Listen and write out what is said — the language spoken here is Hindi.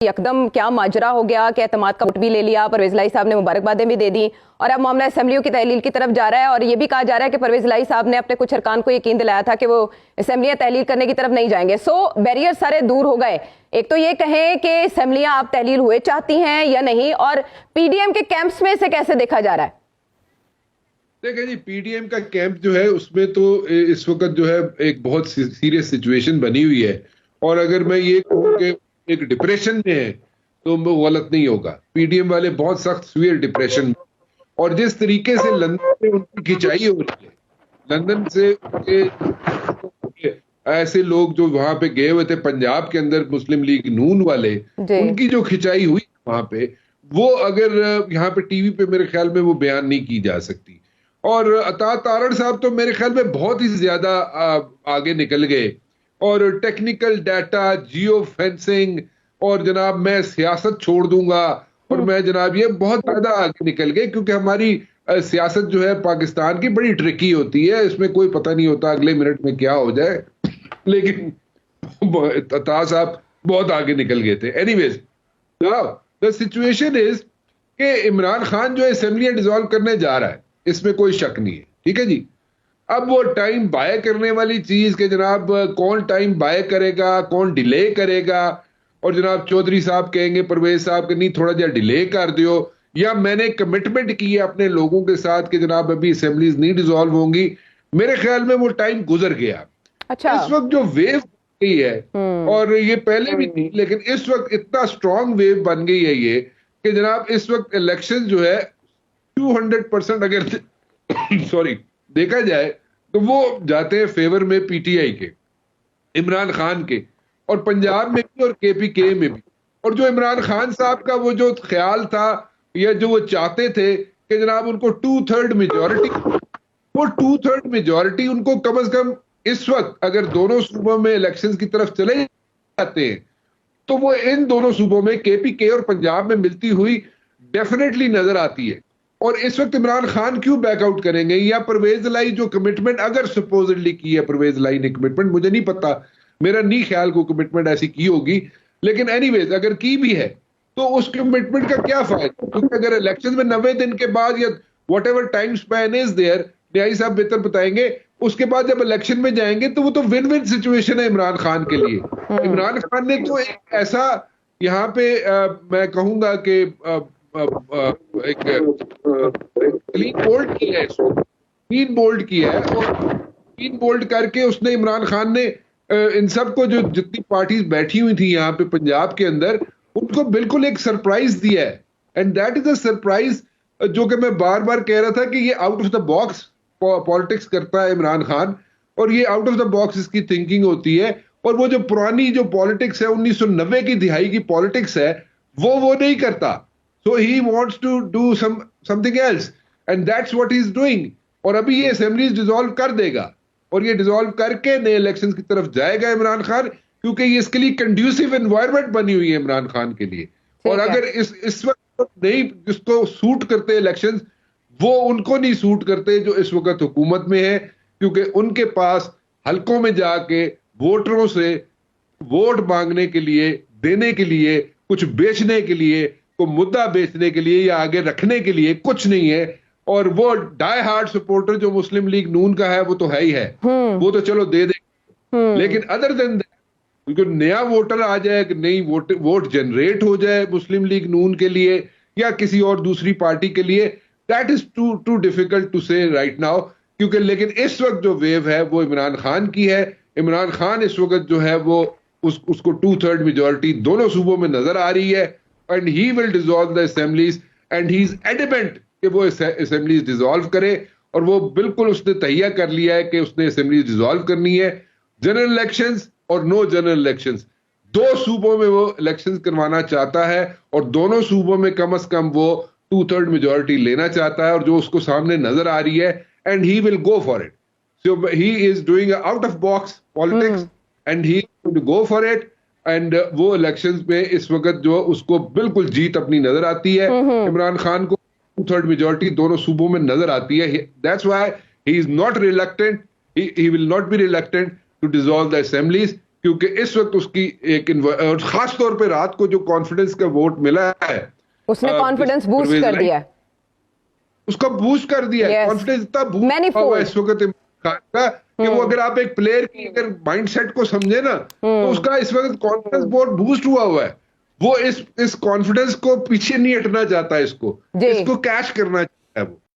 यकदम क्या माजरा हो गया कि एतमाद का वोट भी ले लिया, परवेज लाई साहब ने मुबारकबादें भी दे दी और अब मामला असेंबलियों की तहलील की तरफ जा रहा है। और ये भी कहा जा रहा है कि परवेज लाई साहब ने अपने कुछ अरकान को यकीन दिलाया था कि वो असेंबलियां तहलील करने की तरफ नहीं जाएंगे। सो बैरियर सारे दूर हो गए। एक तो ये कहें कि असेंबलियां आप तहलील हुए चाहती हैं या नहीं, और पीडीएम के कैंप्स में इसे कैसे देखा जा रहा है? देखिए जी, पीडीएम का कैंप जो है उसमें तो इस वक्त जो है एक बहुत सीरियस सिचुएशन बनी हुई है। और अगर मैं ये कहूँ कि एक डिप्रेशन में है तो वो गलत नहीं होगा। पीडीएम वाले बहुत सख्त सीवियर डिप्रेशन में, और जिस तरीके से लंदन में उनकी खिंचाई हो रही है, लंदन से उनके ऐसे लोग जो वहां पे गए हुए थे पंजाब के अंदर, मुस्लिम लीग नून वाले, उनकी जो खिंचाई हुई वहां पे, वो अगर यहाँ पे टीवी पे मेरे ख्याल में वो बयान नहीं की जा सकती। और अता तारड़ साहब तो मेरे ख्याल में बहुत ही ज्यादा आगे निकल गए, और टेक्निकल डाटा, जियो फेंसिंग, और जनाब मैं सियासत छोड़ दूंगा, और मैं जनाब ये बहुत ज्यादा आगे निकल गए। क्योंकि हमारी सियासत जो है पाकिस्तान की बड़ी ट्रिकी होती है, इसमें कोई पता नहीं होता अगले मिनट में क्या हो जाए। लेकिन अता साहब बहुत आगे निकल गए थे। एनीवेज, द सिचुएशन इज कि इमरान खान जो असेंबलियां डिसॉल्व करने जा रहा है, इसमें कोई शक नहीं है, ठीक है जी। अब वो टाइम बाय करने वाली चीज के जनाब कौन टाइम बाय करेगा, कौन डिले करेगा, और जनाब चौधरी साहब कहेंगे परवेज साहब के नहीं थोड़ा जरा डिले कर दियो, या मैंने कमिटमेंट की है अपने लोगों के साथ कि जनाब अभी असेंबलीज नहीं डिसॉल्व होंगी। मेरे ख्याल में वो टाइम गुजर गया। अच्छा। इस वक्त जो वेव गई है, और ये पहले भी थी, लेकिन इस वक्त इतना स्ट्रांग वेव बन गई है ये कि जनाब इस वक्त इलेक्शन जो है 200% अगर सॉरी देखा जाए तो वो जाते हैं फेवर में पीटीआई के, इमरान खान के, और पंजाब में भी और केपीके में भी। और जो इमरान खान साहब का वो जो ख्याल था या जो वो चाहते थे कि जनाब उनको 2/3 मेजोरिटी, वो 2/3 मेजोरिटी उनको कम से कम इस वक्त अगर दोनों सूबों में इलेक्शंस की तरफ चले जाते हैं तो वो इन दोनों सूबों में केपीके और पंजाब में मिलती हुई डेफिनेटली नजर आती है। और इस वक्त इमरान खान क्यों बैकआउट करेंगे, या परवेज लाई जो कमिटमेंट अगर सपोजिटली की है, परवेज लाई ने कमिटमेंट, मुझे नहीं पता, मेरा नहीं ख्याल को कमिटमेंट ऐसी की होगी, लेकिन एनीवेज अगर की भी है तो उस कमिटमेंट का क्या फायदा? क्योंकि अगर इलेक्शन में 90 दिन के बाद या whatever time span is there, न्यायी साहब बेहतर बताएंगे, उसके बाद जब इलेक्शन में जाएंगे तो वो तो विन विन सिचुएशन है इमरान खान के लिए। इमरान खान ने तो एक ऐसा यहाँ पे मैं कहूंगा कि एक क्लीन बोल्ड किया है, इसको क्लीन बोल्ड किया है, और क्लीन बोल्ड करके उसने, इमरान खान ने इन सबको जो जितनी पार्टीज बैठी हुई थी यहाँ पे पंजाब के अंदर, उनको बिल्कुल एक सरप्राइज दिया है। And that is a surprise जो कि मैं बार बार कह रहा था कि ये out of the box politics करता है इमरान खान, और ये आउट ऑफ द बॉक्स इसकी थिंकिंग होती है। और वो जो पुरानी जो पॉलिटिक्स है 1990 की दिहाई की पॉलिटिक्स है, वो नहीं करता। So he wants to do something else, and that's what he's doing. और अभी ये असेंबलीज डिसॉल्व कर देगा, और ये डिसॉल्व करके नए इलेक्शंस की तरफ जाएगा इमरान खान, क्योंकि ये इसके लिए कंड्यूसिव एनवायरनमेंट बनी हुई है इमरान खान के लिए। और अगर इस वक्त नहीं जिसको सूट करते इलेक्शंस, वो उनको नहीं सूट करते जो इस वक्त हुकूमत में है, क्योंकि उनके पास हलकों में जाके वोटरों से वोट मांगने के लिए, देने के लिए, कुछ बेचने के लिए, को मुद्दा बेचने के लिए या आगे रखने के लिए कुछ नहीं है। और वो डाई हार्ड सपोर्टर जो मुस्लिम लीग नून का है वो तो है ही है, वो तो चलो दे दे, लेकिन अदर देन दैट नया वोटर आ जाए कि नहीं, वोट जनरेट हो जाए मुस्लिम लीग नून के लिए या किसी और दूसरी पार्टी के लिए, that is too difficult to say right now. क्योंकि लेकिन इस वक्त जो वेव है वो इमरान खान की है। इमरान खान इस वक्त जो है वो उसको 2/3 मेजोरिटी दोनों सूबों में नजर आ रही है, and he will dissolve the assemblies, and he is adamant कि वो assemblies dissolve करे। और वो बिल्कुल उसने तैयार कर लिया है कि उसने assemblies dissolve करनी है। जनरल इलेक्शंस और नो जनरल इलेक्शंस, दो सूबों में वो इलेक्शंस करवाना चाहता है, और दोनों सूबों में कम से कम वो 2/3 मेजोरिटी लेना चाहता है, और जो उसको सामने नजर आ रही है, and he will go for it. So he is doing out of box politics, and he is going to go for it. And वो इलेक्शंस में इस वक्त जो उसको बिल्कुल जीत अपनी नजर आती है, इमरान खान को 2/3 मेजोरिटी दोनों सूबों में नजर आती है। That's why he is not reluctant, he will not be reluctant to dissolve the assemblies, क्योंकि इस वक्त उसकी और खास तौर पे रात को जो कॉन्फिडेंस का वोट मिला है, उसने कॉन्फिडेंस बूस्ट कर दिया है। उसका बूस्ट कर दिया है। Yes. कॉन्फिडेंस इतना बूस्ट Manifold. हुआ है इस वक्त इमरान खान का कि वो अगर आप एक प्लेयर की अगर माइंडसेट को समझे ना, तो उसका इस वक्त कॉन्फिडेंस बहुत बूस्ट हुआ है। वो इस कॉन्फिडेंस को पीछे नहीं हटना चाहता, इसको जी। कैच करना चाहता है वो।